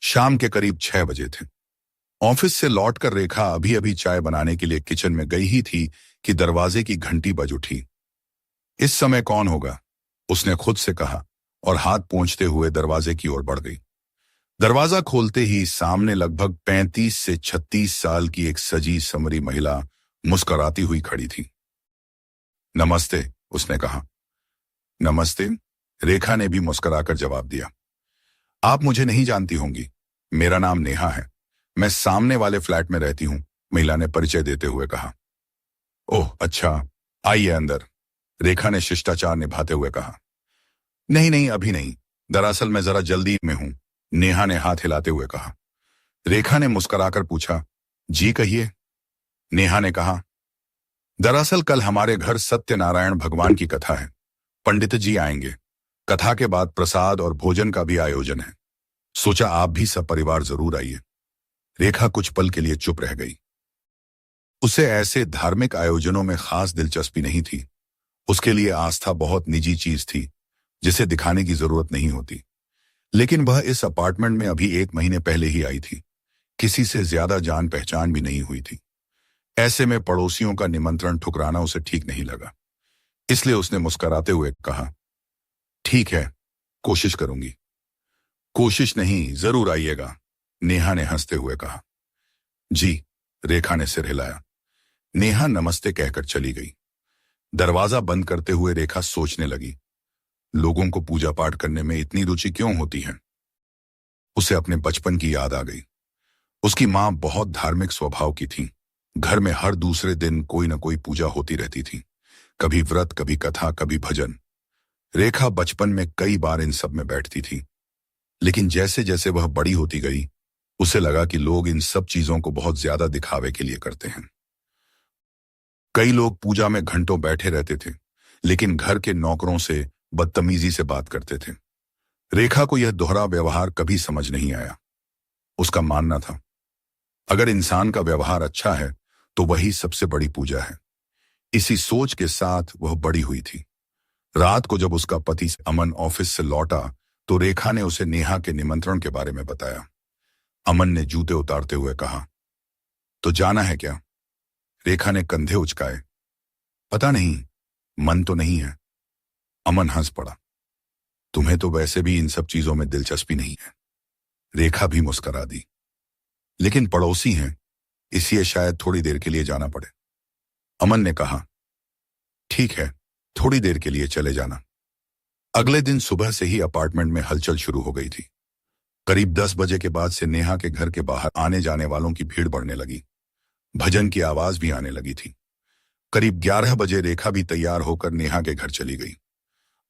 शाम के करीब 6 बजे थे। ऑफिस से लौटकर रेखा अभी अभी चाय बनाने के लिए किचन में गई ही थी कि दरवाजे की घंटी बज उठी। इस समय कौन होगा, उसने खुद से कहा और हाथ पोंछते हुए दरवाजे की ओर बढ़ गई। दरवाजा खोलते ही सामने लगभग 35 से 36 साल की एक सजी समरी महिला मुस्कुराती हुई खड़ी थी। नमस्ते, उसने कहा। नमस्ते, रेखा ने भी मुस्कुराकर जवाब दिया। आप मुझे नहीं जानती होंगी, मेरा नाम नेहा है, मैं सामने वाले फ्लैट में रहती हूं, महिला ने परिचय देते हुए कहा। ओह अच्छा, आइए अंदर, रेखा ने शिष्टाचार निभाते हुए कहा। नहीं नहीं, अभी नहीं, दरअसल मैं जरा जल्दी में हूं, नेहा ने हाथ हिलाते हुए कहा। रेखा ने मुस्कुराकर पूछा, जी कहिए। नेहा ने कहा, दरअसल कल हमारे घर सत्यनारायण भगवान की कथा है, पंडित जी आएंगे, कथा के बाद प्रसाद और भोजन का भी आयोजन है, सोचा आप भी सब परिवार जरूर आइए। रेखा कुछ पल के लिए चुप रह गई। उसे ऐसे धार्मिक आयोजनों में खास दिलचस्पी नहीं थी। उसके लिए आस्था बहुत निजी चीज थी जिसे दिखाने की जरूरत नहीं होती। लेकिन वह इस अपार्टमेंट में अभी 1 महीने पहले ही आई थी, किसी से ज्यादा जान पहचान भी नहीं हुई थी। ऐसे में पड़ोसियों का निमंत्रण ठुकराना उसे ठीक नहीं लगा, इसलिए उसने मुस्कुराते हुए कहा, ठीक है, कोशिश करूंगी। कोशिश नहीं, जरूर आइएगा, नेहा ने हंसते हुए कहा। जी, रेखा ने सिर हिलाया। नेहा नमस्ते कहकर चली गई। दरवाजा बंद करते हुए रेखा सोचने लगी, लोगों को पूजा पाठ करने में इतनी रुचि क्यों होती है। उसे अपने बचपन की याद आ गई। उसकी मां बहुत धार्मिक स्वभाव की थी। घर में हर दूसरे दिन कोई न कोई पूजा होती रहती थी, कभी व्रत, कभी कथा, कभी भजन। रेखा बचपन में कई बार इन सब में बैठती थी, लेकिन जैसे जैसे वह बड़ी होती गई उसे लगा कि लोग इन सब चीजों को बहुत ज्यादा दिखावे के लिए करते हैं। कई लोग पूजा में घंटों बैठे रहते थे, लेकिन घर के नौकरों से बदतमीजी से बात करते थे। रेखा को यह दोहरा व्यवहार कभी समझ नहीं आया। उसका मानना था, अगर इंसान का व्यवहार अच्छा है तो वही सबसे बड़ी पूजा है। इसी सोच के साथ वह बड़ी हुई थी। रात को जब उसका पति अमन ऑफिस से लौटा तो रेखा ने उसे नेहा के निमंत्रण के बारे में बताया। अमन ने जूते उतारते हुए कहा, तो जाना है क्या? रेखा ने कंधे उचकाए। पता नहीं, मन तो नहीं है। अमन हंस पड़ा। तुम्हें तो वैसे भी इन सब चीजों में दिलचस्पी नहीं है। रेखा भी मुस्कुरा दी। लेकिन पड़ोसी हैं, इसलिए शायद थोड़ी देर के लिए जाना पड़े। अमन ने कहा, ठीक है, थोड़ी देर के लिए चले जाना। अगले दिन सुबह से ही अपार्टमेंट में हलचल शुरू हो गई थी। करीब 10 बजे के बाद से नेहा के घर के बाहर आने जाने वालों की भीड़ बढ़ने लगी। भजन की आवाज भी आने लगी थी। करीब 11 बजे रेखा भी तैयार होकर नेहा के घर चली गई।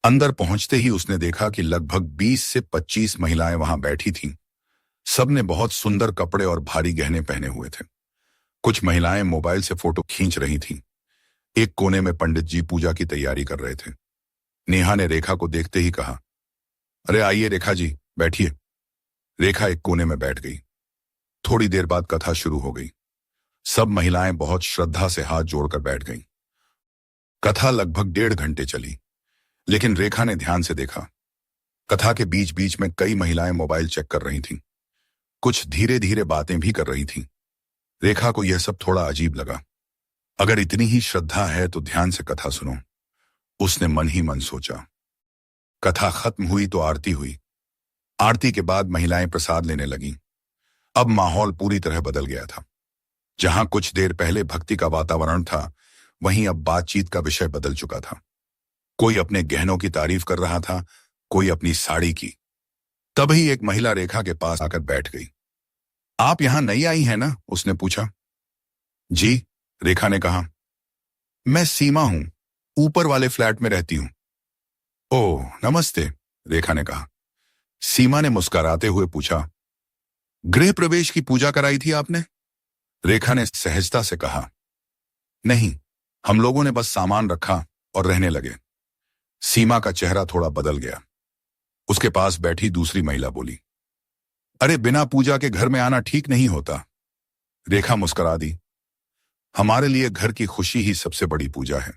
अंदर पहुंचते ही उसने देखा कि लगभग 20 से 25 महिलाएं वहां बैठी थीं। सबने बहुत सुंदर कपड़े और भारी गहने पहने हुए थे। कुछ महिलाएं मोबाइल से फोटो खींच रही थीं। एक कोने में पंडित जी पूजा की तैयारी कर रहे थे। नेहा ने रेखा को देखते ही कहा, अरे आइए रेखा जी, बैठिए। रेखा एक कोने में बैठ गई। थोड़ी देर बाद कथा शुरू हो गई। सब महिलाएं बहुत श्रद्धा से हाथ जोड़कर बैठ गईं। कथा लगभग 1.5 घंटे चली, लेकिन रेखा ने ध्यान से देखा। कथा के बीच बीच में कई महिलाएं मोबाइल चेक कर रही थीं। कुछ धीरे धीरे बातें भी कर रही थीं। रेखा को यह सब थोड़ा अजीब लगा। अगर इतनी ही श्रद्धा है तो ध्यान से कथा सुनो, उसने मन ही मन सोचा। कथा खत्म हुई तो आरती हुई। आरती के बाद महिलाएं प्रसाद लेने लगीं। अब माहौल पूरी तरह बदल गया था। जहां कुछ देर पहले भक्ति का वातावरण था, वहीं अब बातचीत का विषय बदल चुका था। कोई अपने गहनों की तारीफ कर रहा था, कोई अपनी साड़ी की। तभी एक महिला रेखा के पास आकर बैठ गई। आप यहां नई आई हैं ना? उसने पूछा। जी, रेखा ने कहा। मैं सीमा हूं, ऊपर वाले फ्लैट में रहती हूं। ओह नमस्ते, रेखा ने कहा। सीमा ने मुस्कुराते हुए पूछा, गृह प्रवेश की पूजा कराई थी आपने? रेखा ने सहजता से कहा, नहीं, हम लोगों ने बस सामान रखा और रहने लगे। सीमा का चेहरा थोड़ा बदल गया। उसके पास बैठी दूसरी महिला बोली, अरे बिना पूजा के घर में आना ठीक नहीं होता। रेखा मुस्कुरा दी। हमारे लिए घर की खुशी ही सबसे बड़ी पूजा है।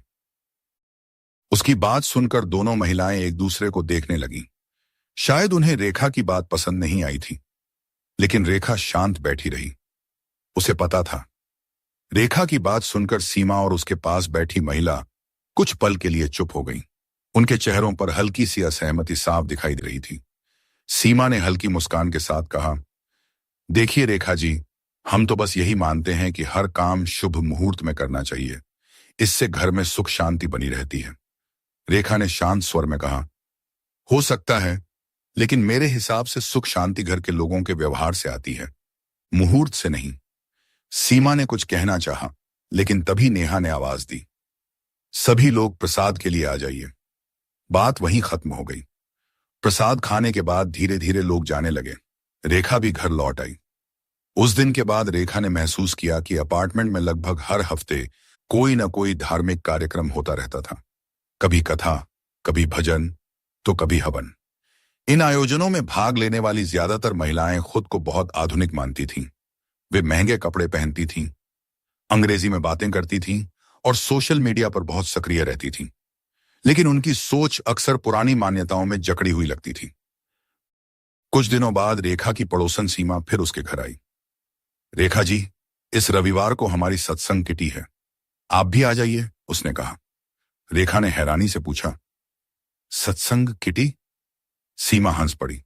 उसकी बात सुनकर दोनों महिलाएं एक दूसरे को देखने लगीं। शायद उन्हें रेखा की बात पसंद नहीं आई थी। लेकिन रेखा शांत बैठी रही। उसे पता था। रेखा की बात सुनकर सीमा और उसके पास बैठी महिला कुछ पल के लिए चुप हो गई। उनके चेहरों पर हल्की सी असहमति साफ दिखाई दे रही थी। सीमा ने हल्की मुस्कान के साथ कहा, देखिए रेखा जी, हम तो बस यही मानते हैं कि हर काम शुभ मुहूर्त में करना चाहिए। इससे घर में सुख शांति बनी रहती है। रेखा ने शांत स्वर में कहा, हो सकता है, लेकिन मेरे हिसाब से सुख शांति घर के लोगों के व्यवहार से आती है, मुहूर्त से नहीं। सीमा ने कुछ कहना चाहा, लेकिन तभी नेहा ने आवाज दी, सभी लोग प्रसाद के लिए आ जाइए। बात वहीं खत्म हो गई। प्रसाद खाने के बाद धीरे धीरे लोग जाने लगे। रेखा भी घर लौट आई। उस दिन के बाद रेखा ने महसूस किया कि अपार्टमेंट में लगभग हर हफ्ते कोई न कोई धार्मिक कार्यक्रम होता रहता था। कभी कथा, कभी भजन, तो कभी हवन। इन आयोजनों में भाग लेने वाली ज्यादातर महिलाएं खुद को बहुत आधुनिक मानती थीं। वे महंगे कपड़े पहनती थीं, अंग्रेजी में बातें करती थीं और सोशल मीडिया पर बहुत सक्रिय रहती थीं। लेकिन उनकी सोच अक्सर पुरानी मान्यताओं में जकड़ी हुई लगती थी। कुछ दिनों बाद रेखा की पड़ोसन सीमा फिर उसके घर आई। रेखा जी, इस रविवार को हमारी सत्संग किटी है, आप भी आ जाइए, उसने कहा। रेखा ने हैरानी से पूछा, सत्संग किटी? सीमा हंस पड़ी।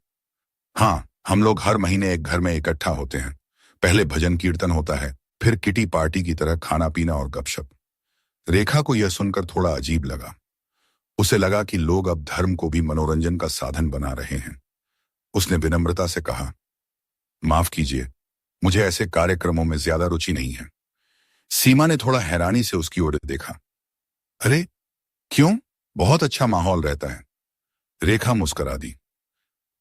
हाँ, हम लोग हर महीने एक घर में इकट्ठा होते हैं। पहले भजन कीर्तन होता है, फिर किटी पार्टी की तरह खाना पीना और गपशप। रेखा को यह सुनकर थोड़ा अजीब लगा। उसे लगा कि लोग अब धर्म को भी मनोरंजन का साधन बना रहे हैं। उसने विनम्रता से कहा, माफ कीजिए, मुझे ऐसे कार्यक्रमों में ज्यादा रुचि नहीं है। सीमा ने थोड़ा हैरानी से उसकी ओर देखा। अरे क्यों? बहुत अच्छा माहौल रहता है। रेखा मुस्कुरा दी।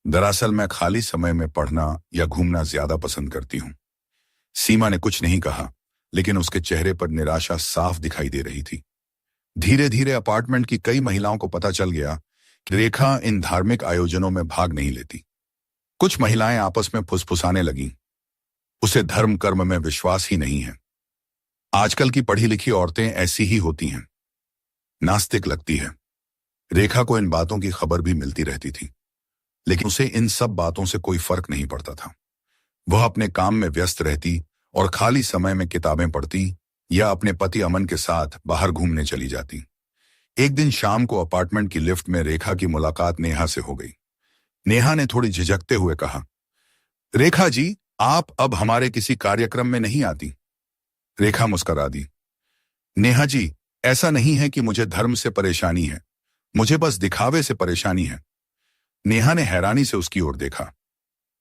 दरअसल मैं खाली समय में पढ़ना या घूमना ज्यादा पसंद करती हूं। सीमा ने कुछ नहीं कहा, लेकिन उसके चेहरे पर निराशा साफ दिखाई दे रही थी। धीरे धीरे अपार्टमेंट की कई महिलाओं को पता चल गया कि रेखा इन धार्मिक आयोजनों में भाग नहीं लेती। कुछ महिलाएं आपस में फुसफुसाने लगीं, उसे धर्म कर्म में विश्वास ही नहीं है। आजकल की पढ़ी लिखी औरतें ऐसी ही होती हैं, नास्तिक लगती है। रेखा को इन बातों की खबर भी मिलती रहती थी, लेकिन उसे इन सब बातों से कोई फर्क नहीं पड़ता था। वह अपने काम में व्यस्त रहती और खाली समय में किताबें पढ़ती या अपने पति अमन के साथ बाहर घूमने चली जाती। एक दिन शाम को अपार्टमेंट की लिफ्ट में रेखा की मुलाकात नेहा से हो गई। नेहा ने थोड़ी झिझकते हुए कहा, रेखा जी, आप अब हमारे किसी कार्यक्रम में नहीं आती? रेखा मुस्कुरा दी। नेहा जी, ऐसा नहीं है कि मुझे धर्म से परेशानी है, मुझे बस दिखावे से परेशानी है। नेहा ने हैरानी से उसकी ओर देखा।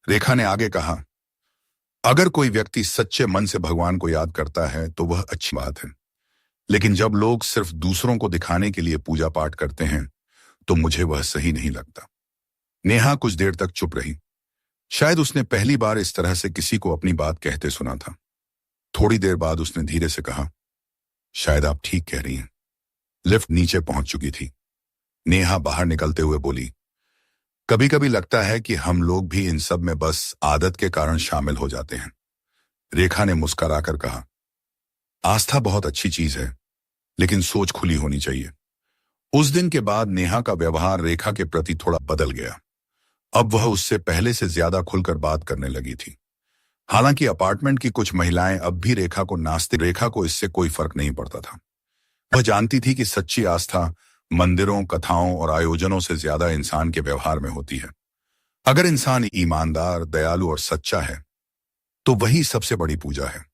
रेखा ने आगे कहा, अगर कोई व्यक्ति सच्चे मन से भगवान को याद करता है तो वह अच्छी बात है, लेकिन जब लोग सिर्फ दूसरों को दिखाने के लिए पूजा पाठ करते हैं तो मुझे वह सही नहीं लगता। नेहा कुछ देर तक चुप रही। शायद उसने पहली बार इस तरह से किसी को अपनी बात कहते सुना था। थोड़ी देर बाद उसने धीरे से कहा, शायद आप ठीक कह रही हैं। लिफ्ट नीचे पहुंच चुकी थी। नेहा बाहर निकलते हुए बोली, कभी कभी लगता है कि हम लोग भी इन सब में बस आदत के कारण शामिल हो जाते हैं। रेखा ने मुस्कुराकर कहा, आस्था बहुत अच्छी चीज है, लेकिन सोच खुली होनी चाहिए। उस दिन के बाद नेहा का व्यवहार रेखा के प्रति थोड़ा बदल गया। अब वह उससे पहले से ज्यादा खुलकर बात करने लगी थी। हालांकि अपार्टमेंट की कुछ महिलाएं अब भी रेखा को नास्तिक, रेखा को इससे कोई फर्क नहीं पड़ता था। वह जानती थी कि सच्ची आस्था मंदिरों, कथाओं और आयोजनों से ज्यादा इंसान के व्यवहार में होती है। अगर इंसान ईमानदार, दयालु और सच्चा है तो वही सबसे बड़ी पूजा है।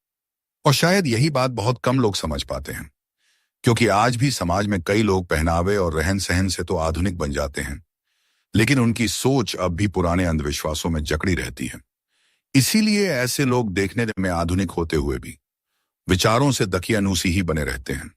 और शायद यही बात बहुत कम लोग समझ पाते हैं, क्योंकि आज भी समाज में कई लोग पहनावे और रहन सहन से तो आधुनिक बन जाते हैं, लेकिन उनकी सोच अब भी पुराने अंधविश्वासों में जकड़ी रहती है। इसीलिए ऐसे लोग देखने में आधुनिक होते हुए भी विचारों से दकियानूसी ही बने रहते हैं।